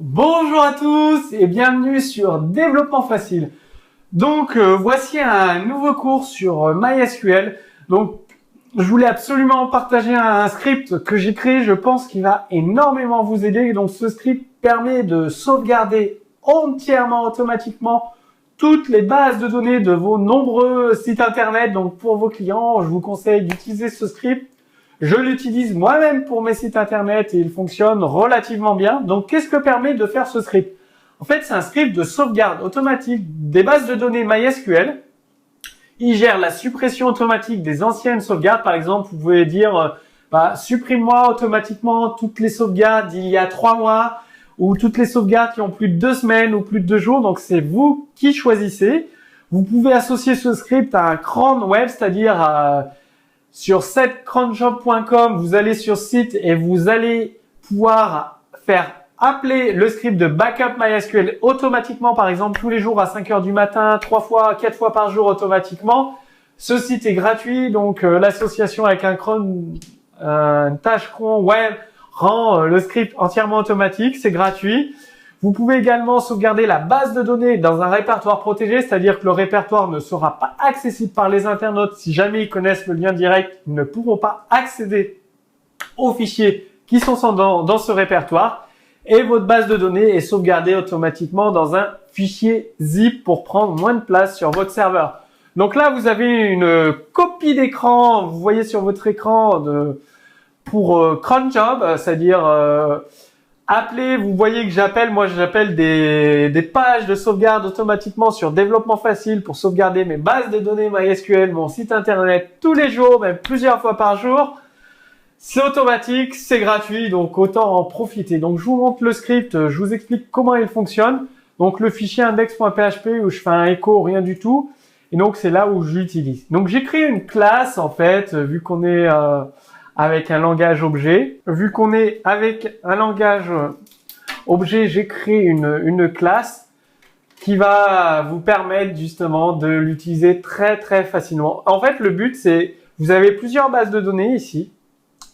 Bonjour à tous et bienvenue sur Développement Facile. Donc voici un nouveau cours sur MySQL. Donc je voulais absolument partager un script que j'ai créé, je pense qu'il va énormément vous aider. Donc ce script permet de sauvegarder entièrement automatiquement toutes les bases de données de vos nombreux sites internet. Donc pour vos clients, je vous conseille d'utiliser ce script. Je l'utilise moi-même pour mes sites internet et il fonctionne relativement bien. Donc, qu'est-ce que permet de faire ce script? En fait, c'est un script de sauvegarde automatique des bases de données MySQL. Il gère la suppression automatique des anciennes sauvegardes. Par exemple, vous pouvez dire, supprime-moi automatiquement toutes les sauvegardes d'il y a 3 mois ou toutes les sauvegardes qui ont plus de 2 semaines ou plus de 2 jours. Donc, c'est vous qui choisissez. Vous pouvez associer ce script à un cron web, c'est-à-dire sur setcronjob.com, vous allez sur site et vous allez pouvoir faire appeler le script de backup MySQL automatiquement, par exemple, tous les jours à 5 heures du matin, 4 fois par jour automatiquement. Ce site est gratuit, donc l'association avec un tâche cron web rend le script entièrement automatique, c'est gratuit. Vous pouvez également sauvegarder la base de données dans un répertoire protégé, c'est-à-dire que le répertoire ne sera pas accessible par les internautes. Si jamais ils connaissent le lien direct, ils ne pourront pas accéder aux fichiers qui sont dans ce répertoire. Et votre base de données est sauvegardée automatiquement dans un fichier zip pour prendre moins de place sur votre serveur. Donc là, vous avez une copie d'écran, vous voyez sur votre écran pour cronjob, c'est-à-dire appelez, vous voyez que j'appelle des pages de sauvegarde automatiquement sur Développement Facile pour sauvegarder mes bases de données MySQL, mon site internet tous les jours, même plusieurs fois par jour. C'est automatique, c'est gratuit, donc autant en profiter. Donc je vous montre le script, je vous explique comment il fonctionne. Donc le fichier index.php où je fais un écho, rien du tout. Et donc c'est là où je l'utilise. Donc j'ai créé une classe en fait, vu qu'on est avec un langage objet. Vu qu'on est avec un langage objet, j'ai créé une classe qui va vous permettre justement de l'utiliser très très facilement. En fait, le but c'est, vous avez plusieurs bases de données ici,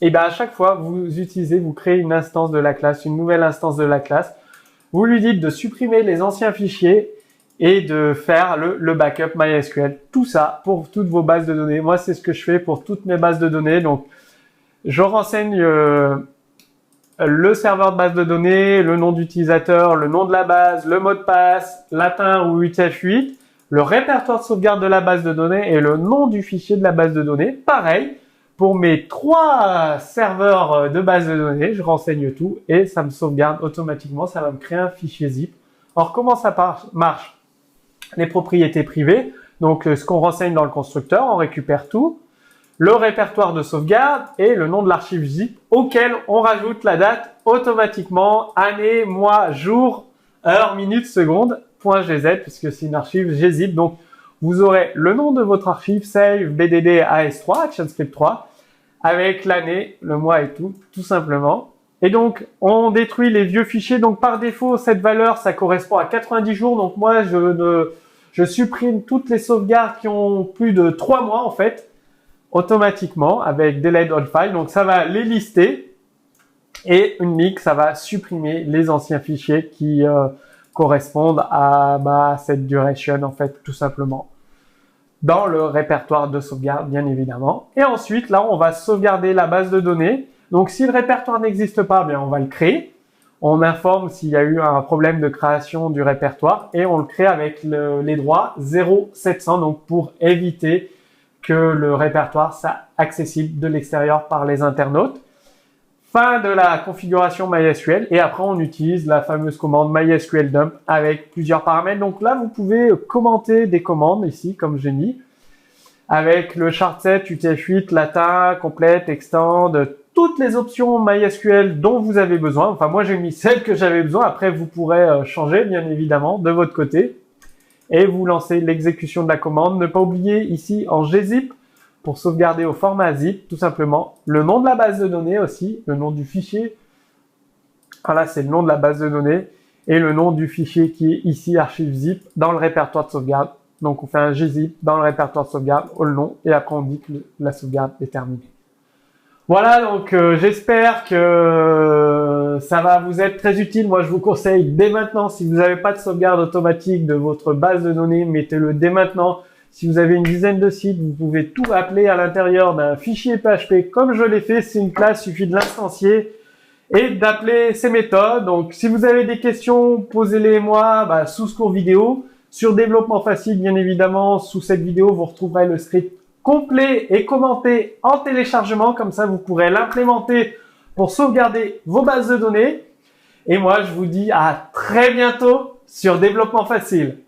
et à chaque fois vous créez une instance de la classe, une nouvelle instance de la classe. Vous lui dites de supprimer les anciens fichiers et de faire le backup MySQL. Tout ça pour toutes vos bases de données. Moi, c'est ce que je fais pour toutes mes bases de données. Donc, je renseigne le serveur de base de données, le nom d'utilisateur, le nom de la base, le mot de passe, latin ou UTF-8, le répertoire de sauvegarde de la base de données et le nom du fichier de la base de données. Pareil, pour mes 3 serveurs de base de données, je renseigne tout et ça me sauvegarde automatiquement, ça va me créer un fichier zip. Alors, comment ça marche? Les propriétés privées, donc ce qu'on renseigne dans le constructeur, on récupère tout. Le répertoire de sauvegarde et le nom de l'archive zip auquel on rajoute la date automatiquement, année, mois, jour, heure, minute, seconde, .gz, puisque c'est une archive gzip. Donc, vous aurez le nom de votre archive, save, bdd, as3, actionscript 3, avec l'année, le mois et tout simplement. Et donc, on détruit les vieux fichiers. Donc, par défaut, cette valeur, ça correspond à 90 jours. Donc, moi, je supprime toutes les sauvegardes qui ont plus de 3 mois, en fait, automatiquement avec delete all file. Donc ça va les lister et unique, ça va supprimer les anciens fichiers qui correspondent à cette duration en fait, tout simplement dans le répertoire de sauvegarde bien évidemment. Et ensuite là on va sauvegarder la base de données. Donc si le répertoire n'existe pas, bien on va le créer. On informe s'il y a eu un problème de création du répertoire et on le crée avec les droits 0.700, donc pour éviter que le répertoire soit accessible de l'extérieur par les internautes. Fin de la configuration MySQL et après on utilise la fameuse commande MySQL dump avec plusieurs paramètres. Donc là vous pouvez commenter des commandes ici comme j'ai mis avec le chartset, UTF-8, latin, complète, extend, toutes les options MySQL dont vous avez besoin. Enfin moi j'ai mis celles que j'avais besoin. Après vous pourrez changer bien évidemment de votre côté. Et vous lancez l'exécution de la commande. Ne pas oublier ici en gzip pour sauvegarder au format zip, tout simplement. Le nom de la base de données aussi, le nom du fichier. Voilà, c'est le nom de la base de données et le nom du fichier qui est ici archive zip dans le répertoire de sauvegarde. Donc on fait un gzip dans le répertoire de sauvegarde au nom et après on dit que la sauvegarde est terminée. Voilà, donc j'espère que ça va vous être très utile. Moi, je vous conseille dès maintenant, si vous n'avez pas de sauvegarde automatique de votre base de données, mettez-le dès maintenant. Si vous avez une dizaine de sites, vous pouvez tout appeler à l'intérieur d'un fichier PHP comme je l'ai fait. C'est une classe, il suffit de l'instancier et d'appeler ces méthodes. Donc, si vous avez des questions, posez-les moi sous ce cours vidéo. Sur Développement Facile, bien évidemment, sous cette vidéo, vous retrouverez le script complet et commenté en téléchargement. Comme ça, vous pourrez l'implémenter pour sauvegarder vos bases de données. Et moi, je vous dis à très bientôt sur Développement Facile.